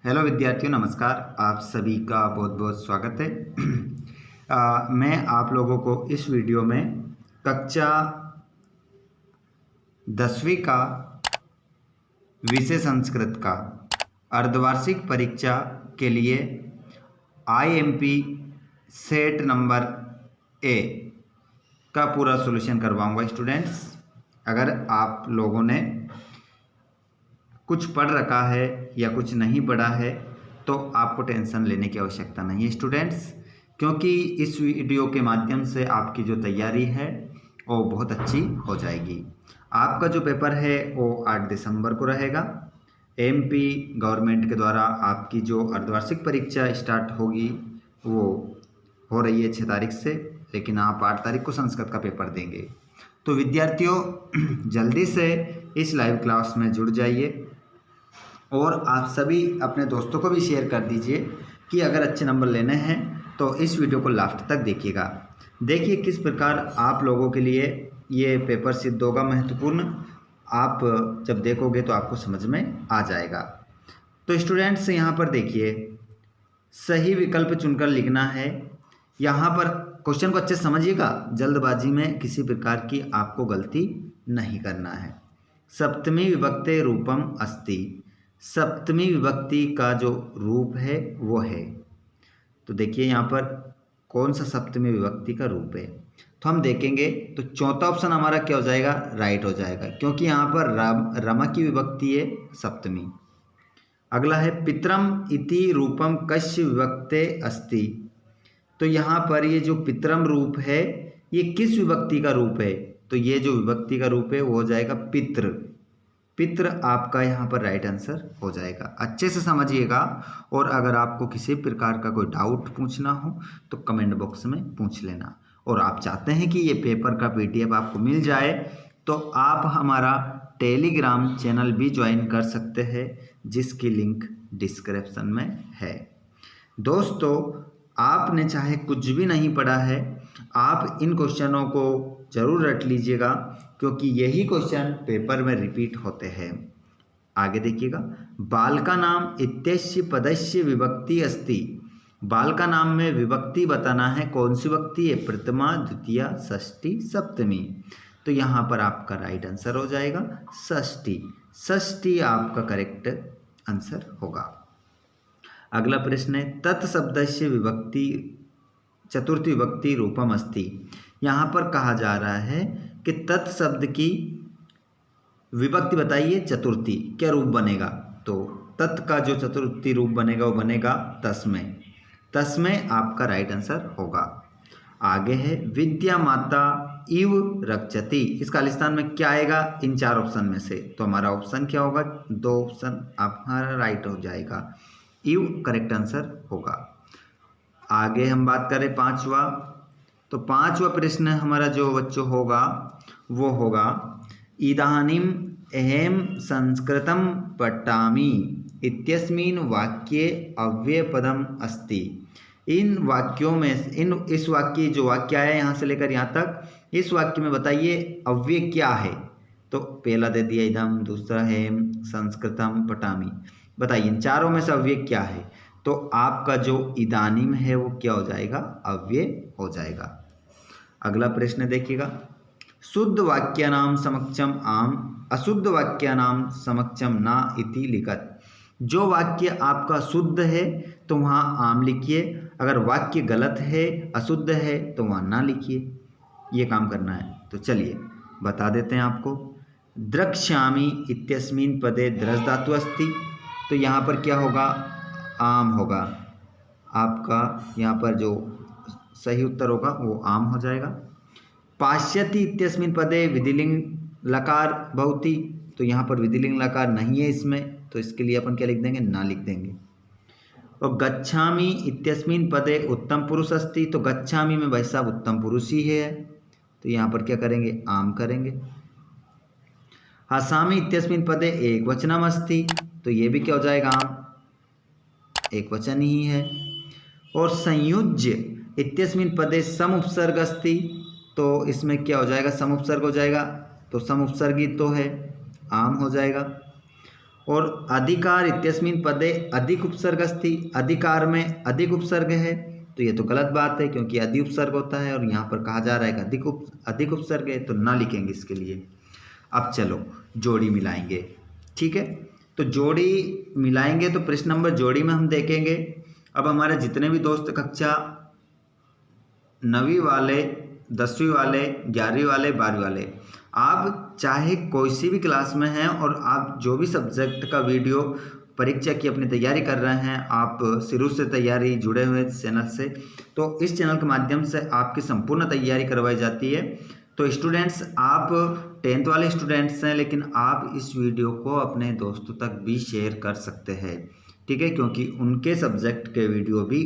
Hello विद्यार्थियों, नमस्कार। आप सभी का बहुत बहुत स्वागत है। मैं आप लोगों को इस वीडियो में कक्षा 10वीं का विषय संस्कृत का अर्धवार्षिक परीक्षा के लिए IMP सेट नंबर A का पूरा सॉल्यूशन करवाऊंगा। स्टूडेंट्स, अगर आप लोगों ने कुछ पढ़ रखा है या कुछ नहीं पढ़ा है तो आपको टेंशन लेने की आवश्यकता नहीं है स्टूडेंट्स, क्योंकि इस वीडियो के माध्यम से आपकी जो तैयारी है वो बहुत अच्छी हो जाएगी। आपका जो पेपर है वो 8 दिसंबर को रहेगा। MP गवर्नमेंट के द्वारा आपकी जो अर्धवार्षिक परीक्षा स्टार्ट होगी वो हो रही है 6 तारीख से, लेकिन आप 8 तारीख को संस्कृत का पेपर देंगे। तो विद्यार्थियों, जल्दी से इस लाइव क्लास में जुड़ जाइए और आप सभी अपने दोस्तों को भी शेयर कर दीजिए कि अगर अच्छे नंबर लेने हैं तो इस वीडियो को लास्ट तक देखिएगा। देखिए किस प्रकार आप लोगों के लिए ये पेपर सिद्ध होगा महत्वपूर्ण। आप जब देखोगे तो आपको समझ में आ जाएगा। तो स्टूडेंट्स, यहाँ पर देखिए, सही विकल्प चुनकर लिखना है। यहाँ पर क्वेश्चन को अच्छे से समझिएगा, जल्दबाजी में किसी प्रकार की आपको गलती नहीं करना है। सप्तमी विभक्ते रूपम अस्ति, सप्तमी विभक्ति का जो रूप है वो है। तो देखिए यहाँ पर कौन सा सप्तमी विभक्ति का रूप है, तो हम देखेंगे तो चौथा ऑप्शन हमारा क्या हो जाएगा, राइट हो जाएगा, क्योंकि यहाँ पर रमा की विभक्ति है सप्तमी। अगला है पितरम इति रूपम कस्य विभक्ते अस्ति। तो यहाँ पर ये जो पितरम रूप है ये किस विभक्ति का रूप है, तो ये जो विभक्ति का रूप है वो हो जाएगा पितृ। पितृ आपका यहाँ पर राइट आंसर हो जाएगा। अच्छे से समझिएगा, और अगर आपको किसी प्रकार का कोई डाउट पूछना हो तो कमेंट बॉक्स में पूछ लेना। और आप चाहते हैं कि ये पेपर का PDF आपको मिल जाए तो आप हमारा टेलीग्राम चैनल भी ज्वाइन कर सकते हैं, जिसकी लिंक डिस्क्रिप्शन में है। दोस्तों, आपने चाहे कुछ भी नहीं पढ़ा है, आप इन क्वेश्चनों को जरूर रट लीजिएगा, क्योंकि यही क्वेश्चन पेपर में रिपीट होते हैं। आगे देखिएगा, बाल का नाम इत्यस्य पदस्य विभक्ति अस्ति। बाल का नाम में विभक्ति बताना है, कौन सी विभक्ति है, प्रथमा, द्वितीया, षष्ठी, सप्तमी। तो यहाँ पर आपका राइट आंसर हो जाएगा षष्ठी। षष्ठी आपका करेक्ट आंसर होगा। अगला प्रश्न है तत्शब्दस्य विभक्ति चतुर्थी विभक्ति रूपम अस्ति। यहाँ पर कहा जा रहा है कि तत्शब्द की विभक्ति बताइए चतुर्थी, क्या रूप बनेगा। तो तत् का जो चतुर्थी रूप बनेगा वो बनेगा तस्मै। तस्मै आपका राइट आंसर होगा। आगे है विद्या माता इव रक्षति। इस खालिस्तान में क्या आएगा इन 4 ऑप्शन में से, तो हमारा ऑप्शन क्या होगा, 2 ऑप्शन हमारा राइट हो जाएगा। इव करेक्ट आंसर होगा। आगे हम बात करें 5वां, तो 5वां प्रश्न हमारा जो बच्चों होगा वो होगा इदानीम अहम संस्कृतम पठामि इत्यस्मिन् वाक्ये अव्ययपदम अस्ति। इन वाक्यों में इस वाक्य जो वाक्य आया यहाँ से लेकर यहाँ तक, इस वाक्य में बताइए अव्यय क्या है। तो पहला दे दिया इदम, दूसरा है संस्कृतम पठामि। बताइए इन चारों में से अव्यय क्या है, तो आपका जो इदानीम है वो क्या हो जाएगा, अव्यय हो जाएगा। अगला प्रश्न देखिएगा, शुद्ध वाक्यानाम समक्षम आम, अशुद्ध वाक्यानाम समक्षम ना इति लिखत। जो वाक्य आपका शुद्ध है तो वहाँ आम लिखिए, अगर वाक्य गलत है, अशुद्ध है, तो वहाँ ना लिखिए। ये काम करना है। तो चलिए बता देते हैं आपको। द्रक्ष्यामि इत्यस्मिन् पदे द्रस धातु अस्ति। तो यहाँ पर क्या होगा, आम होगा। आपका यहाँ पर जो सही उत्तर होगा वो आम हो जाएगा। पाश्यति इत्यस्मिन् पदे विधिलिंग लकार भवति। तो यहाँ पर विधिलिंग लकार नहीं है इसमें, तो इसके लिए अपन क्या लिख देंगे, ना लिख देंगे। और गच्छामि इत्यस्मिन् पदे उत्तम पुरुष अस्ति। तो गच्छामि में भाई साहब उत्तम पुरुष ही है, तो यहाँ पर क्या करेंगे, आम करेंगे। हसामि इत्यस्मिन् पदे एकवचनम अस्ति। तो ये भी क्या हो जाएगा, आम, एक वचन ही है। और संयुज्य इत्यस्मिन् पदे सम उपसर्ग अस्ति। तो इसमें क्या हो जाएगा, सम उपसर्ग हो जाएगा। तो सम उपसर्गी तो है, आम हो जाएगा। और अधिकार इत्यस्मिन् पदे अधिक उपसर्ग अस्ति, अधिकार में अधिक उपसर्ग है, तो ये तो गलत बात है क्योंकि अधिक उपसर्ग होता है और यहाँ पर कहा जा रहा है कि अधिक उपसर्ग है, तो ना लिखेंगे इसके लिए। अब चलो जोड़ी मिलाएंगे, ठीक है। तो जोड़ी मिलाएंगे तो प्रश्न नंबर जोड़ी में हम देखेंगे। अब हमारे जितने भी दोस्त कक्षा 9वीं वाले, 10वीं वाले, 11वीं वाले, 12वीं वाले, आप चाहे कोई सी भी क्लास में हैं और आप जो भी सब्जेक्ट का वीडियो परीक्षा की अपनी तैयारी कर रहे हैं, आप शुरू से तैयारी जुड़े हुए इस चैनल से, तो इस चैनल के माध्यम से आपकी संपूर्ण तैयारी करवाई जाती है। तो स्टूडेंट्स, आप 10th वाले स्टूडेंट्स हैं, लेकिन आप इस वीडियो को अपने दोस्तों तक भी शेयर कर सकते हैं, ठीक है, क्योंकि उनके सब्जेक्ट के वीडियो भी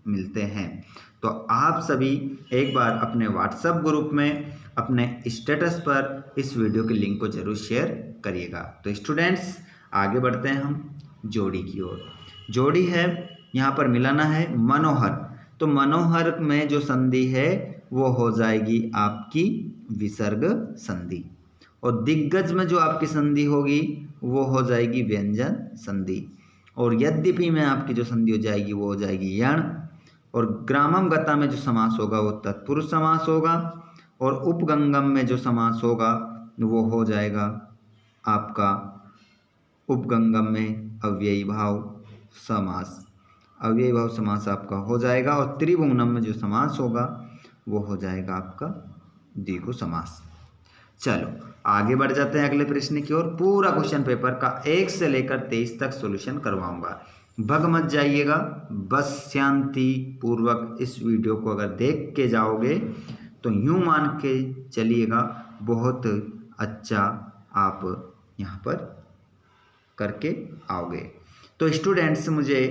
मिलते हैं। तो आप सभी एक बार अपने व्हाट्सएप ग्रुप में अपने स्टेटस पर इस वीडियो के लिंक को जरूर शेयर करिएगा। तो स्टूडेंट्स, आगे बढ़ते हैं हम जोड़ी की ओर। जोड़ी है, यहाँ पर मिलाना है मनोहर, तो मनोहर में जो संधि है वो हो जाएगी आपकी विसर्ग संधि, और दिग्गज में जो आपकी संधि होगी वो हो जाएगी व्यंजन संधि, और यद्यपि में आपकी जो संधि हो जाएगी वो हो जाएगी यण, और ग्रामम गता में जो समास होगा वो तत्पुरुष समास होगा, और उपगंगम में जो समास होगा वो हो जाएगा आपका उपगंगम में अव्ययी भाव समास, अव्ययी भाव समास आपका हो जाएगा, और त्रिभुवनम में जो समास होगा वो हो जाएगा आपका द्विगु समास। चलो आगे बढ़ जाते हैं अगले प्रश्न की ओर। पूरा क्वेश्चन पेपर का 1 से लेकर 23 तक सॉल्यूशन करवाऊंगा, भग मत जाइएगा, बस शांति पूर्वक इस वीडियो को अगर देख के जाओगे तो यूं मान के चलिएगा बहुत अच्छा आप यहाँ पर करके आओगे। तो स्टूडेंट्स, मुझे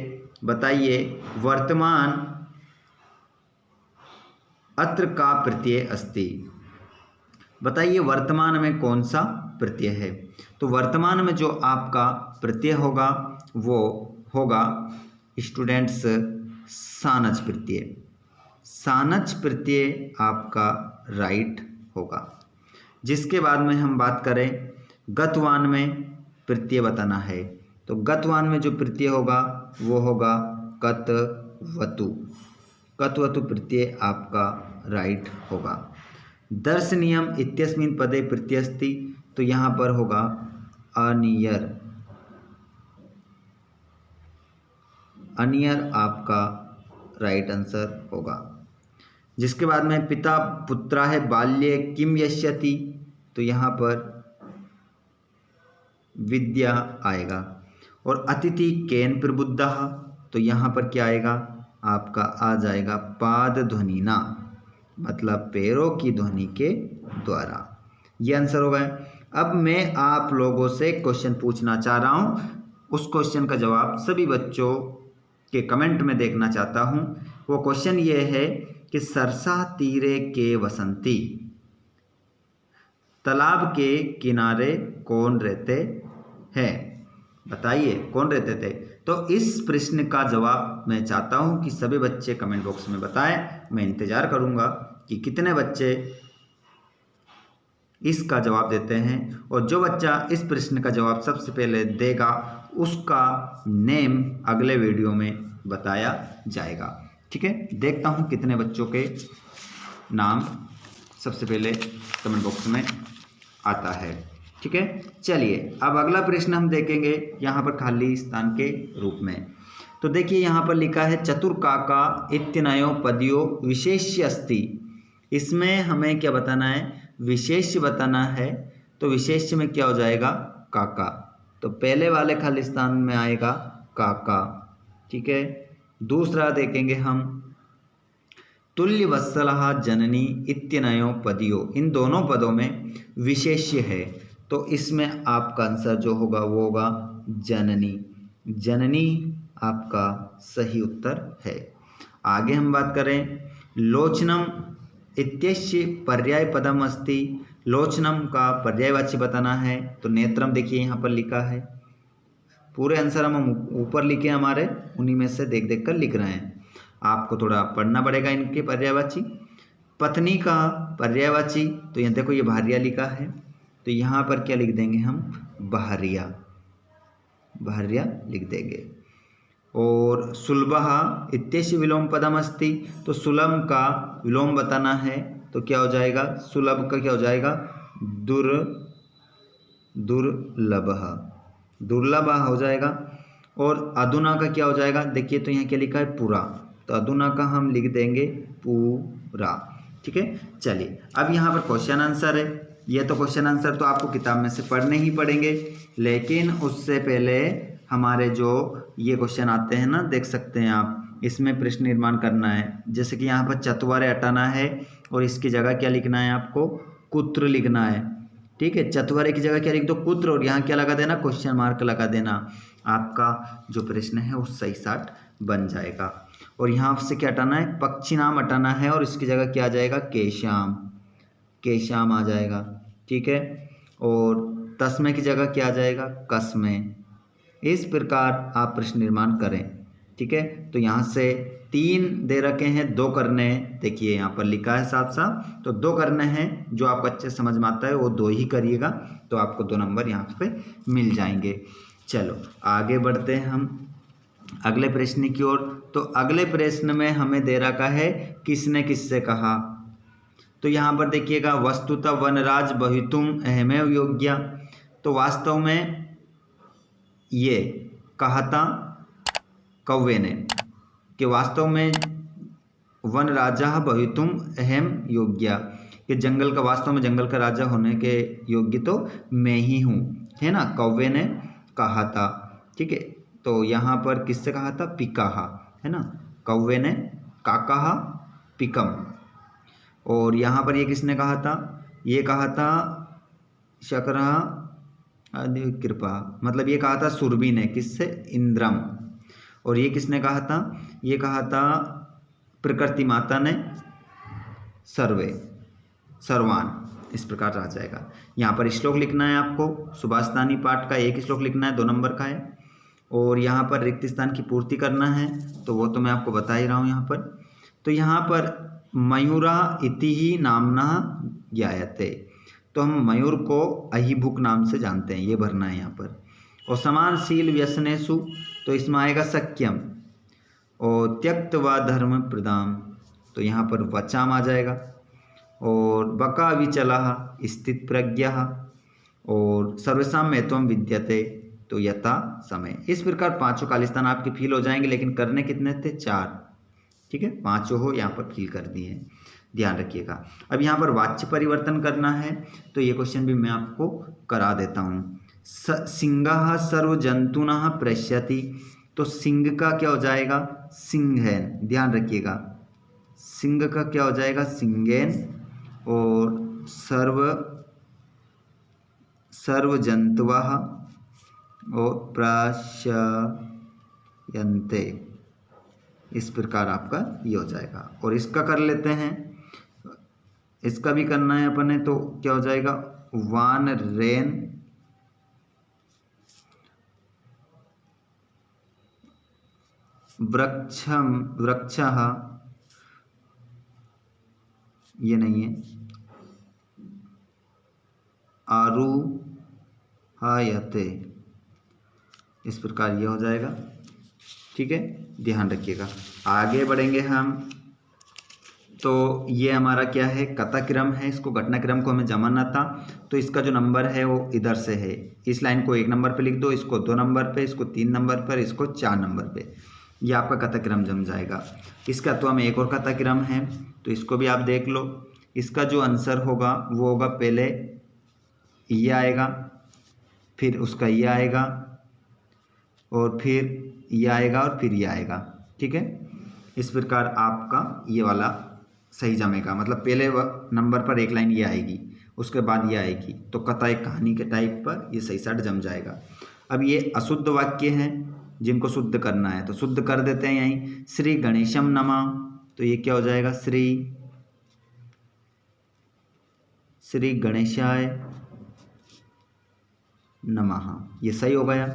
बताइए वर्तमान अत्र का प्रत्यय अस्ति, बताइए वर्तमान में कौन सा प्रत्यय है। तो वर्तमान में जो आपका प्रत्यय होगा वो होगा स्टूडेंट्स सानच प्रत्यय, सानच प्रत्यय आपका राइट होगा। जिसके बाद में हम बात करें गतवान में प्रत्यय बताना है, तो गतवान में जो प्रत्यय होगा वो होगा कतवतु, कतवतु प्रत्यय आपका राइट होगा। दर्शनीयम इत्यस्मिन् पदे प्रत्यय अस्ति, तो यहाँ पर होगा अनियर, अनियर आपका राइट आंसर होगा। जिसके बाद में पिता पुत्रा है बाल्ये किम यस्यति, तो यहाँ पर विद्या आएगा, और अतिथि केन प्रबुद्धः, तो यहाँ पर क्या आएगा आपका आ जाएगा पाद ध्वनिना, मतलब पैरों की ध्वनि के द्वारा। ये आंसर हो गया। अब मैं आप लोगों से क्वेश्चन पूछना चाह रहा हूँ, उस क्वेश्चन का जवाब सभी बच्चों के कमेंट में देखना चाहता हूँ। वो क्वेश्चन ये है कि सरसा तीरे के वसंती, तालाब के किनारे कौन रहते हैं, बताइए कौन रहते थे। तो इस प्रश्न का जवाब मैं चाहता हूं कि सभी बच्चे कमेंट बॉक्स में बताएं। मैं इंतजार करूंगा कि कितने बच्चे इसका जवाब देते हैं, और जो बच्चा इस प्रश्न का जवाब सबसे पहले देगा उसका नेम अगले वीडियो में बताया जाएगा, ठीक है। देखता हूं कितने बच्चों के नाम सबसे पहले कमेंट बॉक्स में आता है, ठीक है। चलिए अब अगला प्रश्न हम देखेंगे यहाँ पर खाली स्थान के रूप में। तो देखिए यहाँ पर लिखा है चतुर्काका इत्यनयो पदयो विशेष्य अस्ति, इसमें हमें क्या बताना है, विशेष्य बताना है। तो विशेष्य में क्या हो जाएगा काका, तो पहले वाले खाली स्थान में आएगा काका, ठीक है। दूसरा देखेंगे हम तुल्य वत्सलः जननी इत्यनयो पदयो, इन दोनों पदों में विशेष्य है, तो इसमें आपका आंसर जो होगा वो होगा जननी, जननी आपका सही उत्तर है। आगे हम बात करें लोचनम इत्यस्य पर्याय पदम अस्ति, लोचनम का पर्यायवाची बताना है। तो नेत्रम देखिए यहाँ पर लिखा है, पूरे आंसर हम ऊपर लिखे हमारे, उन्हीं में से देख देख कर लिख रहे हैं, आपको थोड़ा पढ़ना पड़ेगा इनके पर्यायवाची। पत्नी का पर्यायवाची, तो यहाँ देखो ये भारिया लिखा है, तो यहाँ पर क्या लिख देंगे हम बहरिया, भार्या लिख देंगे। और सुलभः इत्यस्य विलोम पदम अस्ति, तो सुलभ का विलोम बताना है तो क्या हो जाएगा, सुलभ का क्या हो जाएगा, दुर्लभः, दुर्लभ हो जाएगा। और अधुना का क्या हो जाएगा, देखिए तो यहाँ क्या लिखा है पूरा, तो अधुना का हम लिख देंगे पूरा। ठीक है, चलिए अब यहाँ पर क्वेश्चन आंसर है। ये तो क्वेश्चन आंसर तो आपको किताब में से पढ़ने ही पड़ेंगे, लेकिन उससे पहले हमारे जो ये क्वेश्चन आते हैं ना, देख सकते हैं आप, इसमें प्रश्न निर्माण करना है। जैसे कि यहाँ पर चत्वारे हटाना है और इसकी जगह क्या लिखना है, आपको कुत्र लिखना है। ठीक है, चत्वारे की जगह क्या लिख दो, कुत्र, और यहाँ क्या लगा देना, क्वेश्चन मार्क लगा देना। आपका जो प्रश्न है वो सही साट बन जाएगा। और यहाँ से क्या हटाना है, पक्षी नाम हटाना है और इसकी जगह क्या आ जाएगा, केशाम, केशाम आ जाएगा। ठीक है, और तस्मै की जगह क्या आ जाएगा, कसमे। इस प्रकार आप प्रश्न निर्माण करें। ठीक है, तो यहाँ से 3 दे रखे हैं, 2 करने हैं। देखिए यहाँ पर लिखा है साफ साफ, तो 2 करने हैं। जो आपको अच्छे समझ में आता है वो 2 ही करिएगा, तो आपको 2 नंबर यहाँ पे मिल जाएंगे। चलो आगे बढ़ते हैं हम अगले प्रश्न की ओर। तो अगले प्रश्न में हमें दे रखा है किसने किससे कहा। तो यहाँ पर देखिएगा, वस्तुतः वनराज बहितुम अहमेव योग्या, तो वास्तव में ये कहा था कौवे ने कि वास्तव में वन राजा बहितुम अहम योग्या, कि जंगल का, वास्तव में जंगल का राजा होने के योग्य तो मैं ही हूँ, है ना, कौवे ने कहा था। ठीक है, तो यहाँ पर किससे कहा था, पिकाहा, है ना, कौवे ने का कहा, पिकम। और यहाँ पर ये किसने कहा था, ये कहा था शकरा आदि कृपा, मतलब ये कहा था सुरभि ने, किससे, इंद्रम। और ये किसने कहा था, ये कहा था प्रकृति माता ने, सर्वे, सर्वान। इस प्रकार आ जाएगा। यहाँ पर श्लोक लिखना है आपको, सुभाषतानी पाठ का 1 श्लोक लिखना है, 2 नंबर का है। और यहाँ पर रिक्त स्थान की पूर्ति करना है, तो वो तो मैं आपको बता ही रहा हूँ यहाँ पर। तो यहाँ पर मयूरा इति ही नामना ज्ञायते, तो हम मयूर को अहिभुक नाम से जानते हैं, ये भरना है यहाँ पर। और समानशील व्यसनेषु, तो इसमें आएगा सक्यम। और त्यक्त व धर्म प्रदाम, तो यहाँ पर वचाम आ जाएगा। और बका विचला स्थित प्रज्ञा, और सर्वेशम महत्वम विद्यते, तो यथा समय। इस प्रकार 5 खाली स्थान आपके फिल हो जाएंगे, लेकिन करने कितने थे, 4। ठीक है, 5 हो यहाँ पर फिल कर दिए हैं, ध्यान रखिएगा। अब यहाँ पर वाच्य परिवर्तन करना है, तो ये क्वेश्चन भी मैं आपको करा देता हूँ। सिंह सर्वजंतुनः पश्यति, तो सिंह का क्या हो जाएगा, सिंघेन, ध्यान रखिएगा, सिंह का क्या हो जाएगा, सिंघेन। और सर्वजंतवः और प्रश्यन्ते, इस प्रकार आपका ये हो जाएगा। और इसका कर लेते हैं, इसका भी करना है अपने, तो क्या हो जाएगा, वान रेन वृक्षम, वृक्षः, ये नहीं है, आरुहायते, इस प्रकार ये हो जाएगा। ठीक है, ध्यान रखिएगा। आगे बढ़ेंगे हम, तो ये हमारा क्या है, कथाक्रम है, इसको घटनाक्रम को हमें जमाना था, तो इसका जो नंबर है वो इधर से है। इस लाइन को 1 नंबर पे लिख दो, इसको 2 नंबर पे, इसको 3 नंबर पर, इसको 4 नंबर पे, ये आपका कथाक्रम जम जाएगा। इसका तो हम एक और कथाक्रम है, तो इसको भी आप देख लो। इसका जो आंसर होगा वो होगा, पहले ये आएगा, फिर उसका ये आएगा, और फिर ये आएगा, और फिर ये आएगा। ठीक है, इस प्रकार आपका ये वाला सही जमेगा, मतलब पहले नंबर पर एक लाइन ये आएगी, उसके बाद ये आएगी, तो कथा एक कहानी के टाइप पर ये सही साट जम जाएगा। अब ये अशुद्ध वाक्य हैं जिनको शुद्ध करना है, तो शुद्ध कर देते हैं यहीं। श्री गणेशम नमः, तो ये क्या हो जाएगा, श्री गणेशाय नमः, ये सही हो गया।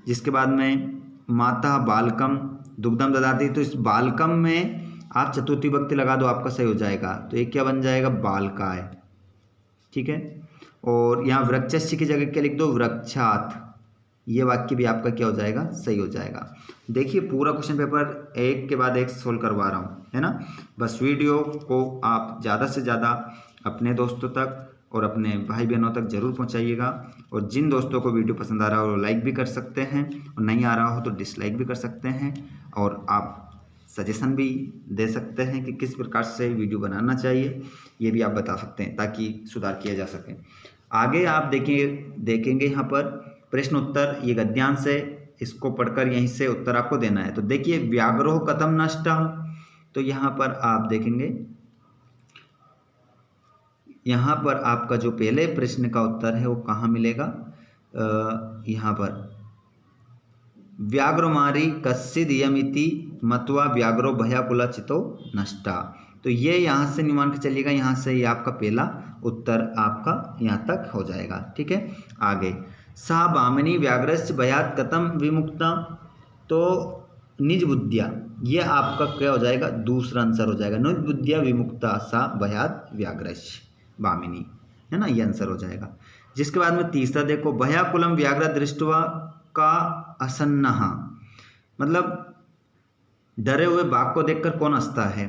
जिसके बाद में माता बालकम दुग्धम ददाती, तो इस बालकम में आप चतुर्थी विभक्ति लगा दो, आपका सही हो जाएगा। तो ये क्या बन जाएगा, बालकाय। ठीक है, और यहाँ वृक्षस्य की जगह क्या लिख दो, वृक्षात, ये वाक्य भी आपका क्या हो जाएगा, सही हो जाएगा। देखिए पूरा क्वेश्चन पेपर एक के बाद एक सोल्व करवा रहा हूँ, है ना। बस वीडियो को आप ज़्यादा से ज़्यादा अपने दोस्तों तक और अपने भाई बहनों तक ज़रूर पहुँचाइएगा। और जिन दोस्तों को वीडियो पसंद आ रहा हो वो लाइक भी कर सकते हैं, और नहीं आ रहा हो तो डिसलाइक भी कर सकते हैं। और आप सजेशन भी दे सकते हैं कि किस प्रकार से वीडियो बनाना चाहिए, ये भी आप बता सकते हैं ताकि सुधार किया जा सके। आगे आप देखेंगे यहाँ पर प्रश्न उत्तर, ये गद्यांश है, इसको पढ़कर यहीं से उत्तर आपको देना है। तो देखिए व्याघ्रो कथम नष्टः, तो यहाँ पर आप देखेंगे, यहाँ पर आपका जो पहले प्रश्न का उत्तर है वो कहाँ मिलेगा, यहाँ पर व्याघ्रमारी कश्चिद यमिति मत्वा व्याघ्रो भयाकुलाचितो नष्टा। तो ये यहाँ से निमान के चलिएगा, यहाँ से ये आपका पहला उत्तर आपका यहाँ तक हो जाएगा। ठीक है, आगे सा बामिनी व्याघ्रस्य भयात् कथम विमुक्ता, तो निज बुद्धिया, ये आपका क्या हो जाएगा, दूसरा आंसर हो जाएगा। निज बुद्धिया विमुक्ता सा भयात् व्याघ्रस्य बामिनी, है ना, ये आंसर हो जाएगा। जिसके बाद में तीसरा देखो, भयाकुलम व्याघ्र दृष्ट्वा का असन्नहा, मतलब डरे हुए बाघ को देखकर कौन हंसता है,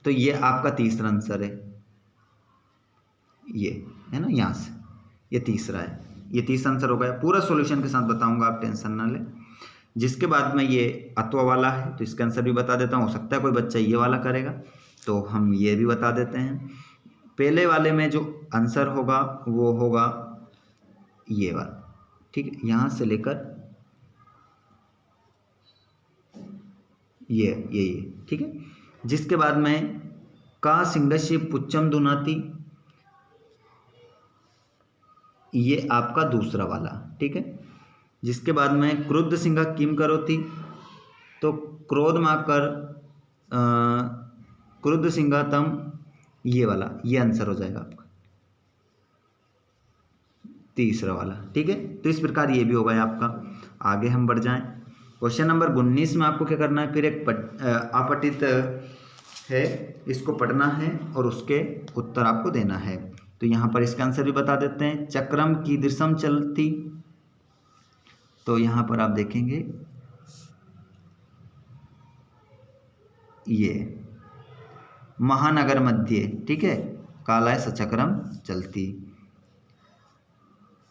तो ये आपका तीसरा आंसर है, ये है ना, यहाँ से ये तीसरा है, ये तीसरा आंसर हो गया। पूरा सॉल्यूशन के साथ बताऊंगा, आप टेंशन ना लें। जिसके बाद में ये अत्वा वाला है, तो इसका आंसर भी बता देता हूँ, हो सकता है कोई बच्चा ये वाला करेगा, तो हम ये भी बता देते हैं। पहले वाले में जो आंसर होगा वो होगा ये वाला, ठीक है, यहाँ से लेकर ये ठीक है। जिसके बाद में का सिंहस्य पुच्छम दुनाति, ये आपका दूसरा वाला, ठीक है। जिसके बाद में क्रुद्ध सिंह किम करोति, तो क्रोध माकर क्रुद्ध सिंह तम, ये वाला, ये आंसर हो जाएगा आपका तीसरा वाला, ठीक है। तो इस प्रकार ये भी हो गया आपका। आगे हम बढ़ जाएं, क्वेश्चन नंबर 19 में आपको क्या करना है, फिर एक अपठित है, इसको पढ़ना है और उसके उत्तर आपको देना है। तो यहाँ पर इसका आंसर भी बता देते हैं। चक्रम की दिशम चलती, तो यहाँ पर आप देखेंगे ये महानगर मध्य, ठीक है, कालाय सचक्रम चलती,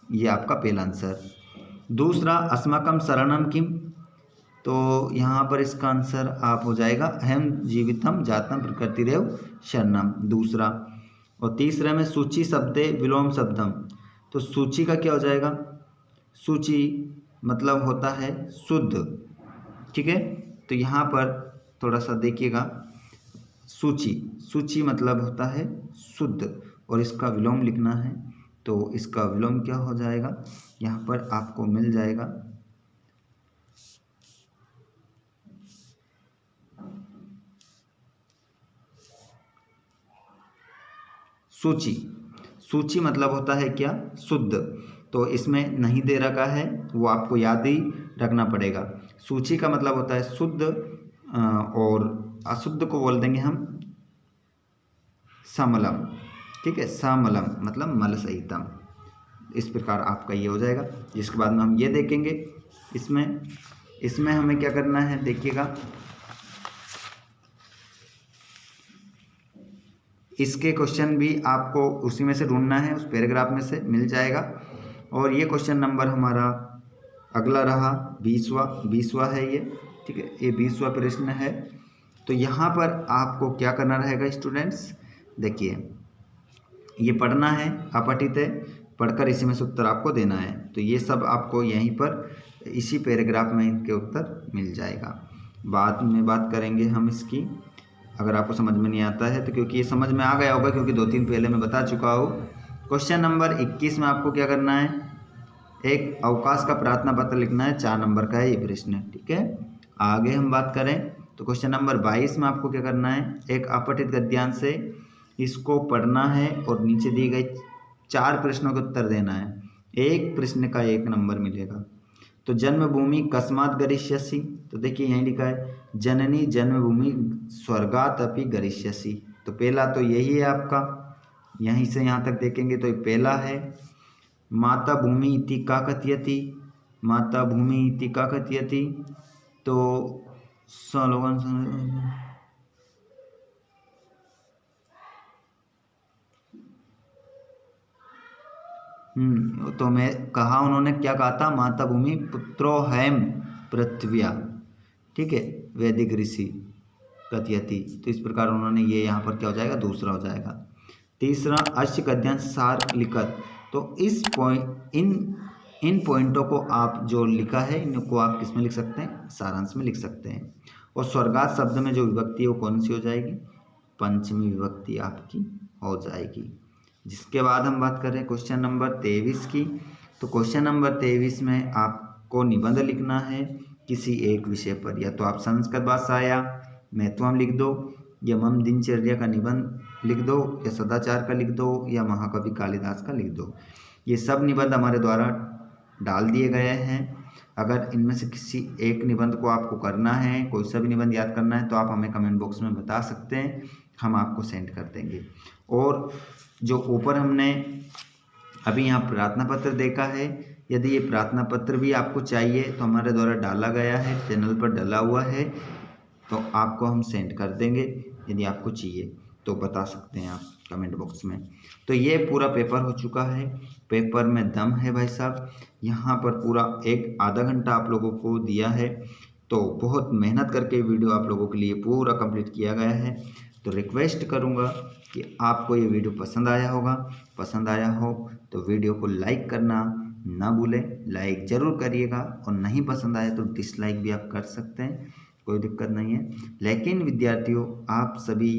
ये आपका पहला आंसर। दूसरा अस्माकम शरणम किम, तो यहाँ पर इसका आंसर आप हो जाएगा अहम जीवितम जातम प्रकृतिरेव शरणम, दूसरा। और तीसरे में सूची शब्दे विलोम शब्दम, तो सूची का क्या हो जाएगा, सूची मतलब होता है शुद्ध, ठीक है। तो यहाँ पर थोड़ा सा देखिएगा, सूची मतलब होता है शुद्ध, और इसका विलोम लिखना है, तो इसका विलोम क्या हो जाएगा, यहाँ पर आपको मिल जाएगा सूची मतलब होता है क्या, शुद्ध। तो इसमें नहीं दे रखा है, वो आपको याद ही रखना पड़ेगा। सूची का मतलब होता है शुद्ध, और अशुद्ध को बोल देंगे हम समलम, ठीक है, समलम मतलब मल सहितम। इस प्रकार आपका ये हो जाएगा। जिसके बाद में हम ये देखेंगे, इसमें हमें क्या करना है, देखिएगा, इसके क्वेश्चन भी आपको उसी में से ढूंढना है, उस पैराग्राफ में से मिल जाएगा। और ये क्वेश्चन नंबर हमारा अगला रहा 20वां है ये, ठीक है, ये 20वां प्रश्न है। तो यहाँ पर आपको क्या करना रहेगा स्टूडेंट्स, देखिए ये पढ़ना है, अपठित है, पढ़कर इसी में से उत्तर आपको देना है। तो ये सब आपको यहीं पर इसी पैराग्राफ में इनके उत्तर मिल जाएगा। बाद में बात करेंगे हम इसकी, अगर आपको समझ में नहीं आता है तो, क्योंकि ये समझ में आ गया होगा क्योंकि 2-3 पहले मैं बता चुका हूँ। क्वेश्चन नंबर 21 में आपको क्या करना है, एक अवकाश का प्रार्थना पत्र लिखना है, 4 नंबर का है ये प्रश्न, ठीक है। आगे हम बात करें तो क्वेश्चन नंबर 22 में आपको क्या करना है, एक अपठित गद्यांश से इसको पढ़ना है और नीचे दिए गए 4 प्रश्नों के उत्तर देना है। एक प्रश्न का 1 नंबर मिलेगा। तो जन्मभूमि कस्मात् गरिष्यसि, तो देखिए यहीं लिखा है जननी जन्मभूमि स्वर्गात् अपि गरिष्यसि, तो पहला तो यही है आपका, यहीं से यहाँ तक देखेंगे तो ये पहला है। माता भूमि इति का कथयति, माता भूमि इति का कथयति। तो स्लोगन तो मैं कहा, उन्होंने क्या कहा था, माता भूमि पुत्रो हैम पृथ्व्या, ठीक है, वैदिक ऋषि कथयति। तो इस प्रकार उन्होंने ये यहाँ पर क्या हो जाएगा, दूसरा हो जाएगा। तीसरा, अश्य गद्यांश सार लिखत। तो इस पॉइंट इन पॉइंटों को आप जो लिखा है इनको आप किस में लिख सकते हैं, सारांश में लिख सकते हैं। और स्वर्गात शब्द में जो विभक्ति है वो कौन सी हो जाएगी, पंचमी विभक्ति आपकी हो जाएगी। जिसके बाद हम बात कर रहे हैं क्वेश्चन नंबर 23 की। तो क्वेश्चन नंबर 23 में आपको निबंध लिखना है किसी एक विषय पर, या तो आप संस्कृत भाषा या महत्वम लिख दो, या मम दिनचर्या का निबंध लिख दो, या सदाचार का लिख दो, या महाकवि कालिदास का लिख दो। ये सब निबंध हमारे द्वारा डाल दिए गए हैं। अगर इनमें से किसी एक निबंध को आपको करना है, कोई सा भी निबंध याद करना है, तो आप हमें कमेंट बॉक्स में बता सकते हैं, हम आपको सेंड कर देंगे। और जो ऊपर हमने अभी यहाँ प्रार्थना पत्र देखा है, यदि ये प्रार्थना पत्र भी आपको चाहिए तो हमारे द्वारा डाला गया है, चैनल पर डाला हुआ है, तो आपको हम सेंड कर देंगे। यदि आपको चाहिए तो बता सकते हैं आप कमेंट बॉक्स में। तो ये पूरा पेपर हो चुका है, पेपर में दम है भाई साहब। यहाँ पर पूरा एक आधा घंटा आप लोगों को दिया है, तो बहुत मेहनत करके वीडियो आप लोगों के लिए पूरा कंप्लीट किया गया है। तो रिक्वेस्ट करूँगा कि आपको ये वीडियो पसंद आया होगा, पसंद आया हो तो वीडियो को लाइक करना ना भूलें, लाइक ज़रूर करिएगा। और नहीं पसंद आए तो डिसलाइक भी आप कर सकते हैं, कोई दिक्कत नहीं है। लेकिन विद्यार्थियों, आप सभी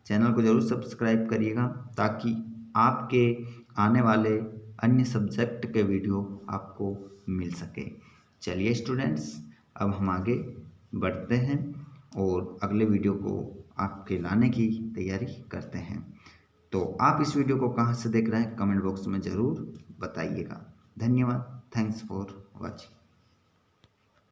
चैनल को ज़रूर सब्सक्राइब करिएगा, ताकि आपके आने वाले अन्य सब्जेक्ट के वीडियो आपको मिल सके। चलिए स्टूडेंट्स, अब हम आगे बढ़ते हैं और अगले वीडियो को आपके लाने की तैयारी करते हैं। तो आप इस वीडियो को कहाँ से देख रहे हैं कमेंट बॉक्स में ज़रूर बताइएगा। धन्यवाद, थैंक्स फॉर वॉचिंग।